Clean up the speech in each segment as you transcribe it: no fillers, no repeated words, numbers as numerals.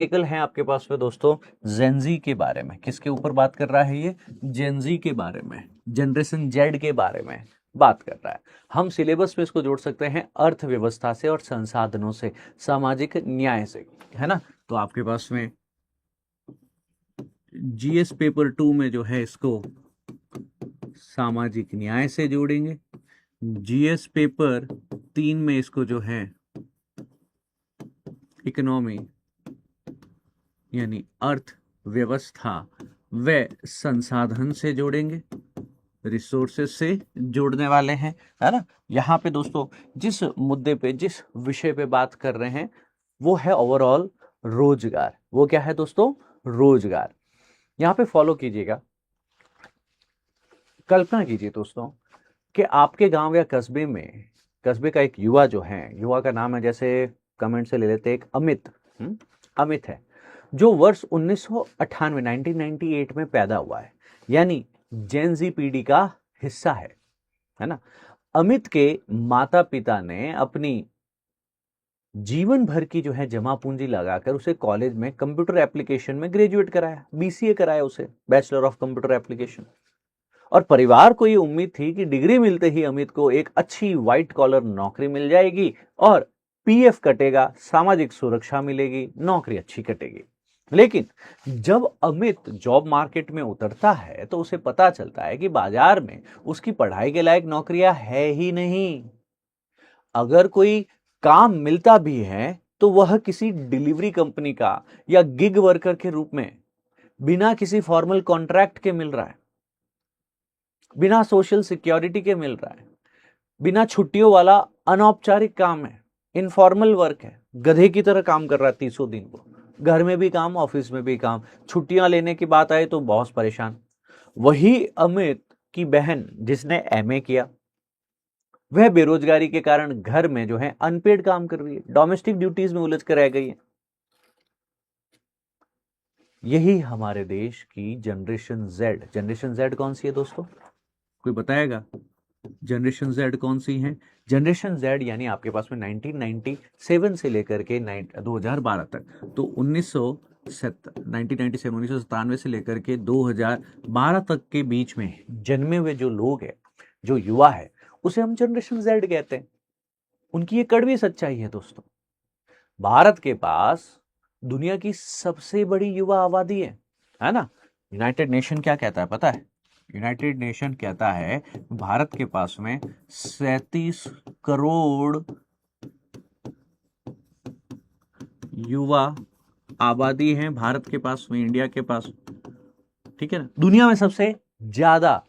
Article है आपके पास में दोस्तों जेनजी के बारे में। किसके ऊपर बात कर रहा है ये? जेनजी के बारे में, जनरेशन जेड के बारे में बात कर रहा है। हम सिलेबस में इसको जोड़ सकते हैं अर्थव्यवस्था से और संसाधनों से, सामाजिक न्याय से, है ना। तो आपके पास में जीएस पेपर 2 में जो है इसको सामाजिक न्याय से जोड़ेंगे। जीएस पेपर 3 में इसको जो है इकोनॉमी यानी अर्थव्यवस्था व संसाधन से जोड़ेंगे, रिसोर्सेस से जोड़ने वाले हैं, है ना। यहाँ पे दोस्तों जिस मुद्दे पे, जिस विषय पे बात कर रहे हैं वो है ओवरऑल रोजगार। वो क्या है दोस्तों? रोजगार। यहाँ पे फॉलो कीजिएगा, कल्पना कीजिए दोस्तों कि आपके गांव या कस्बे में, कस्बे का एक युवा जो है, युवा का नाम है, जैसे कमेंट से ले लेते एक अमित, अमित है, जो वर्ष 1998 1998 में पैदा हुआ है, यानी जेन जी पीढ़ी का हिस्सा है ना। अमित के माता पिता ने अपनी जीवन भर की जो है जमा पूंजी लगाकर उसे कॉलेज में कंप्यूटर एप्लीकेशन में ग्रेजुएट कराया, बीसीए कराया उसे, बैचलर ऑफ कंप्यूटर एप्लीकेशन। और परिवार को ये उम्मीद थी कि डिग्री मिलते ही अमित को एक अच्छी व्हाइट कॉलर नौकरी मिल जाएगी और पीएफ कटेगा, सामाजिक सुरक्षा मिलेगी, नौकरी अच्छी कटेगी। लेकिन जब अमित जॉब मार्केट में उतरता है तो उसे पता चलता है कि बाजार में उसकी पढ़ाई के लायक नौकरियां है ही नहीं। अगर कोई काम मिलता भी है तो वह किसी डिलीवरी कंपनी का या गिग वर्कर के रूप में, बिना किसी फॉर्मल कॉन्ट्रैक्ट के मिल रहा है, बिना सोशल सिक्योरिटी के मिल रहा है, बिना छुट्टियों वाला अनौपचारिक काम है, इनफॉर्मल वर्क है, गधे की तरह काम कर रहा है 30 दिन को, घर में भी काम, ऑफिस में भी काम, छुट्टियां लेने की बात आए तो बॉस परेशान। वही अमित की बहन जिसने एमए किया, वह बेरोजगारी के कारण घर में जो है अनपेड काम कर रही है, डोमेस्टिक ड्यूटीज में उलझ कर रह गई है। यही हमारे देश की जनरेशन जेड। जनरेशन जेड कौन सी है दोस्तों? कोई बताएगा? जनरेशन जेड कौन सी है? जनरेशन जेड यानी आपके पास में 1997 से लेकर के 2012 तक, तो 1997 से लेकर के 2012 तक के बीच में जन्मे हुए जो लोग हैं, जो युवा है, उसे हम जनरेशन जेड कहते हैं। उनकी ये कड़वी सच्चाई है दोस्तों। भारत के पास दुनिया की सबसे बड़ी युवा आबादी है ना। यूनाइटेड नेशन क्या कहता है पता है? यूनाइटेड नेशन कहता है भारत के पास में 37 करोड़ युवा आबादी है भारत के पास में, इंडिया के पास, ठीक है ना। दुनिया में सबसे ज्यादा,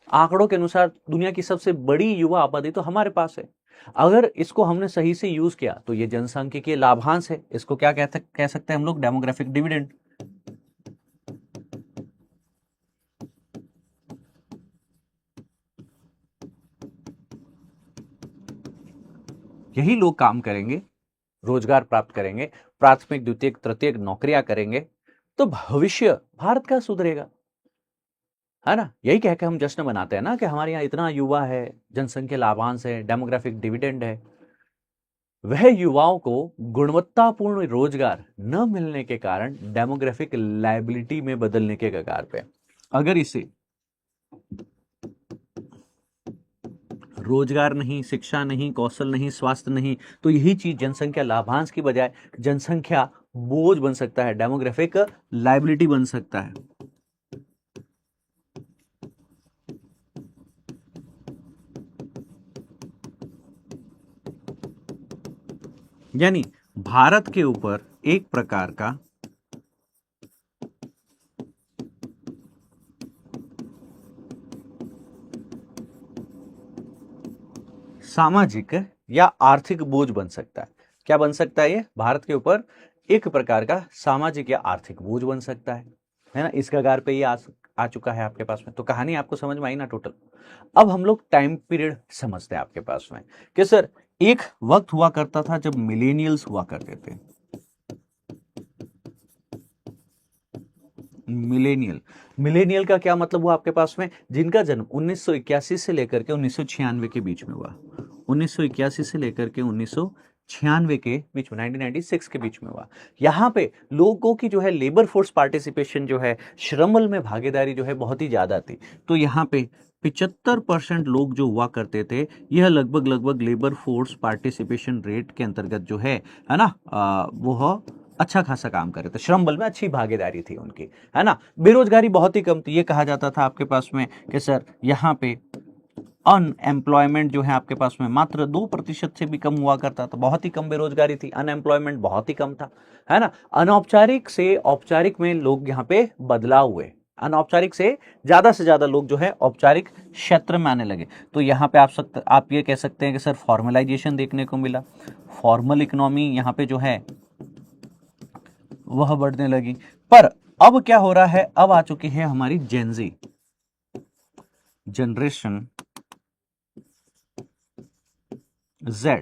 आंकड़ों के अनुसार दुनिया की सबसे बड़ी युवा आबादी तो हमारे पास है। अगर इसको हमने सही से यूज किया तो ये जनसांख्यिकीय लाभांश है। इसको क्या कह सकते हैं हम लोग? Demographic dividend. यही लोग काम करेंगे, रोजगार प्राप्त करेंगे, प्राथमिक द्वितीयक तृतीयक नौकरियां करेंगे, तो भविष्य भारत का सुधरेगा, है ना। यही कह के हम जश्न मनाते हैं ना कि हमारे यहाँ इतना युवा है, जनसंख्या लाभांश है, डेमोग्राफिक डिविडेंड है। वह युवाओं को गुणवत्तापूर्ण रोजगार न मिलने के कारण डेमोग्राफिक लायबिलिटी में बदलने के कगार पे। अगर इसे रोजगार नहीं, शिक्षा नहीं, कौशल नहीं, स्वास्थ्य नहीं, तो यही चीज जनसंख्या लाभांश की बजाय जनसंख्या बोझ बन सकता है, डेमोग्राफिक लायबिलिटी बन सकता है। यानी भारत के ऊपर एक प्रकार का सामाजिक या आर्थिक बोझ बन सकता है। क्या बन सकता है? ये भारत के ऊपर एक प्रकार का सामाजिक या आर्थिक बोझ बन सकता है ना। इस कगार पे ये आ चुका है आपके पास में। तो कहानी आपको समझ में आई ना टोटल। अब हम लोग टाइम पीरियड समझते हैं आपके पास में कि सर एक वक्त हुआ करता था जब मिलेनियल्स हुआ करते थे। मिलेनियल, मिलेनियल का क्या मतलब हुआ आपके पास में? जिनका जन्म 1981 से लेकर के 1996 के बीच में हुआ। 1981 से लेकर के 1996 96 के बीच में, 1996 के बीच में हुआ। यहाँ पे लोगों की जो है लेबर फोर्स पार्टिसिपेशन जो है, श्रम बल में भागीदारी जो है बहुत ही ज्यादा थी। तो यहाँ पे 75% लोग जो हुआ करते थे, यह लगभग लेबर फोर्स पार्टिसिपेशन रेट के अंतर्गत जो है ना, वो अच्छा खासा काम कर रहे थे, श्रम बल में अच्छी भागीदारी थी उनकी, है ना। बेरोजगारी बहुत ही कम थी। ये कहा जाता था आपके पास में कि सर यहाँ पे अनएम्प्लॉयमेंट जो है आपके पास में मात्र 2% से भी कम हुआ करता था, बहुत ही कम बेरोजगारी थी, अनएम्प्लॉयमेंट बहुत ही कम था, है ना। अनौपचारिक से औपचारिक में लोग यहाँ पे बदलाव हुए, अनौपचारिक से ज्यादा लोग जो है औपचारिक क्षेत्र में आने लगे। तो यहाँ पे आप ये कह सकते हैं कि सर फॉर्मलाइजेशन देखने को मिला, फॉर्मल इकोनॉमी यहाँ पे जो है वह बढ़ने लगी। पर अब क्या हो रहा है, अब आ चुकी है हमारी जेनजी जनरेशन Z।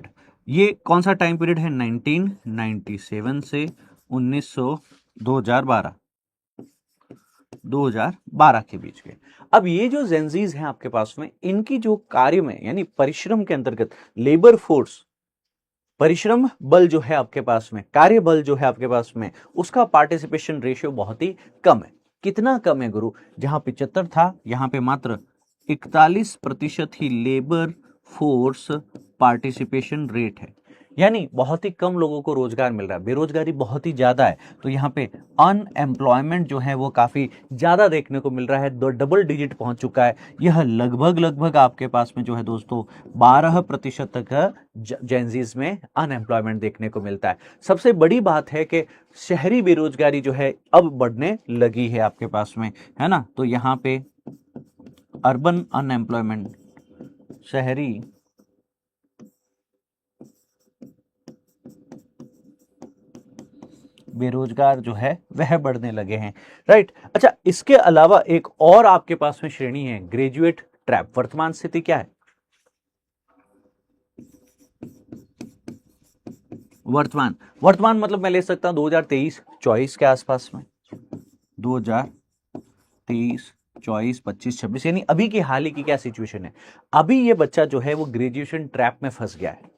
ये कौन सा टाइम पीरियड है, 1997 से 2012 के बीच के। अब ये जो जेंजीज हैं आपके पास में, इनकी जो कार्य में यानी परिश्रम के अंतर्गत लेबर फोर्स, परिश्रम बल जो है आपके पास में, कार्य बल जो है आपके पास में, उसका पार्टिसिपेशन रेशियो बहुत ही कम है। कितना कम है गुरु, जहां 75 था, यहां पे मात्र 41% ही लेबर फोर्स पार्टिसिपेशन रेट है, यानी बहुत ही कम लोगों को रोजगार मिल रहा है, बेरोजगारी बहुत ही ज्यादा है। तो यहाँ पे अनएम्प्लॉयमेंट जो है वो काफी ज्यादा देखने को मिल रहा है, डबल डिजिट पहुंच चुका है। यह लगभग आपके पास में जो है दोस्तों 12% तक जेंजीज में अनएम्प्लॉयमेंट देखने को मिलता है। सबसे बड़ी बात है कि शहरी बेरोजगारी जो है अब बढ़ने लगी है आपके पास में, है ना। तो यहाँ पे अर्बन अनएम्प्लॉयमेंट, शहरी बेरोजगार जो है वह बढ़ने लगे हैं, राइट। अच्छा, इसके अलावा एक और आपके पास में श्रेणी है ग्रेजुएट ट्रैप। वर्तमान स्थिति क्या है, वर्तमान मतलब मैं ले सकता हूं 2023-24 के आसपास में, 2023, 24, 25, 26, यानी अभी की हाल ही की क्या सिचुएशन है। अभी ये बच्चा जो है वो ग्रेजुएशन ट्रैप में फंस गया है।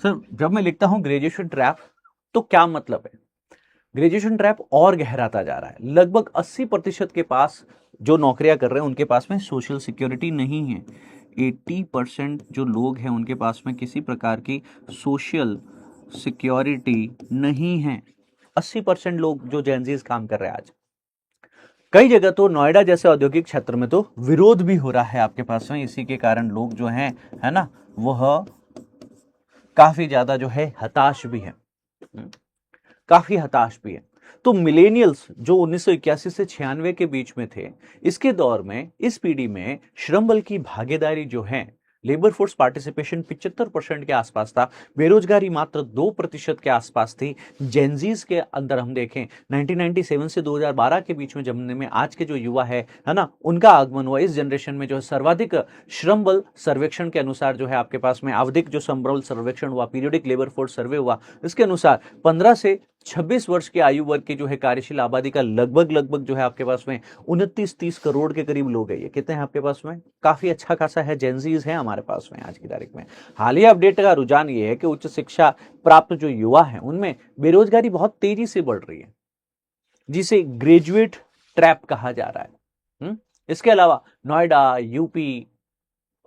सर जब मैं लिखता हूं ग्रेजुएशन ट्रैप तो क्या मतलब है, ग्रेजुएशन ट्रैप और गहराता जा रहा है। लगभग 80% के पास जो नौकरियां कर रहे हैं उनके पास में सोशल सिक्योरिटी नहीं है। 80% जो लोग हैं उनके पास में किसी प्रकार की सोशल सिक्योरिटी नहीं है। 80% लोग जो जेनजीज काम कर रहे हैं आज, कई जगह तो नोएडा जैसे औद्योगिक क्षेत्र में तो विरोध भी हो रहा है आपके पास में। इसी के कारण लोग जो हैं, है ना, वह काफी ज्यादा जो है हताश भी है, काफी हताश भी है। तो मिलेनियल्स जो 1981 से 96 के बीच में थे, इसके दौर में, इस पीढ़ी में श्रम बल की भागीदारी जो है, लेबर फोर्स पार्टिसिपेशन 75% के आसपास था, बेरोजगारी मात्र 2% के आसपास थी। जेनजीज के अंदर हम देखें 1997 से 2012 के बीच में जमने में आज के जो युवा है ना, उनका आगमन हुआ। इस जनरेशन में जो है सर्वाधिक श्रम बल सर्वेक्षण के अनुसार जो है आपके पास में आवधिक जो श्रम बल सर्वेक्षण हुआ, पीरियोडिक लेबर फोर्स सर्वे हुआ, इसके अनुसार 15 से 26 वर्ष की आयु वर्ग की जो है कार्यशील आबादी का लगभग जो है आपके पास में 29-30 करोड़ के करीब लोग है। ये कितने हैं आपके पास में, काफी अच्छा खासा है, जेनजीज है हमारे पास में आज की तारीख में। हालिया अपडेट का रुझान ये है कि उच्च शिक्षा प्राप्त जो युवा है उनमें बेरोजगारी बहुत तेजी से बढ़ रही है, जिसे ग्रेजुएट ट्रैप कहा जा रहा है। इसके अलावा नोएडा, यूपी,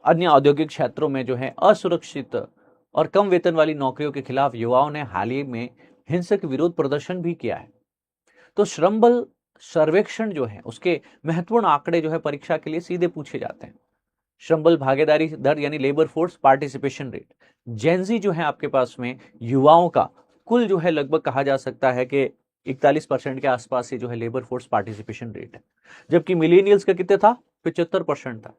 अन्य औद्योगिक क्षेत्रों में जो है असुरक्षित और कम वेतन वाली नौकरियों के खिलाफ युवाओं ने हाल ही में हिंसक विरोध प्रदर्शन भी किया है। तो श्रम बल सर्वेक्षण जो है उसके महत्वपूर्ण आंकड़े जो है परीक्षा के लिए सीधे पूछे जाते हैं। श्रम बल भागीदारी दर यानी labour force participation rate, Gen Z जो है आपके पास में युवाओं का कुल जो है लगभग कहा जा सकता है कि 41% के आसपास ही जो है लेबर फोर्स पार्टिसिपेशन रेट है, जबकि मिलेनियल्स का कितना था, 75% था।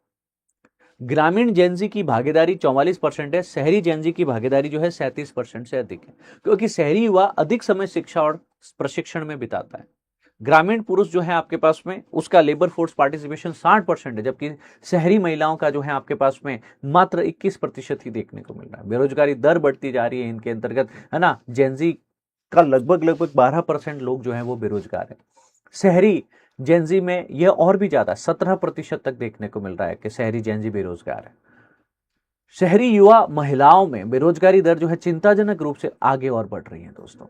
ग्रामीण जेनजी की भागीदारी 44% है, शहरी जेनजी की भागीदारी जो है 37% से अधिक है, क्योंकि शहरी युवा अधिक समय शिक्षा और प्रशिक्षण में बिताता है। ग्रामीण पुरुष जो है आपके पास में उसका लेबर फोर्स पार्टिसिपेशन 60% है, जबकि शहरी महिलाओं का जो है आपके पास में मात्र 21% ही देखने को मिल रहा है। बेरोजगारी दर बढ़ती जा रही है इनके अंतर्गत, है ना। जेनजी का लगभग 12% लोग जो है वो बेरोजगार है। शहरी जेनजी में यह और भी ज्यादा 17% तक देखने को मिल रहा है कि शहरी जेनजी बेरोजगार है। शहरी युवा महिलाओं में बेरोजगारी दर जो है चिंताजनक रूप से आगे और बढ़ रही है दोस्तों।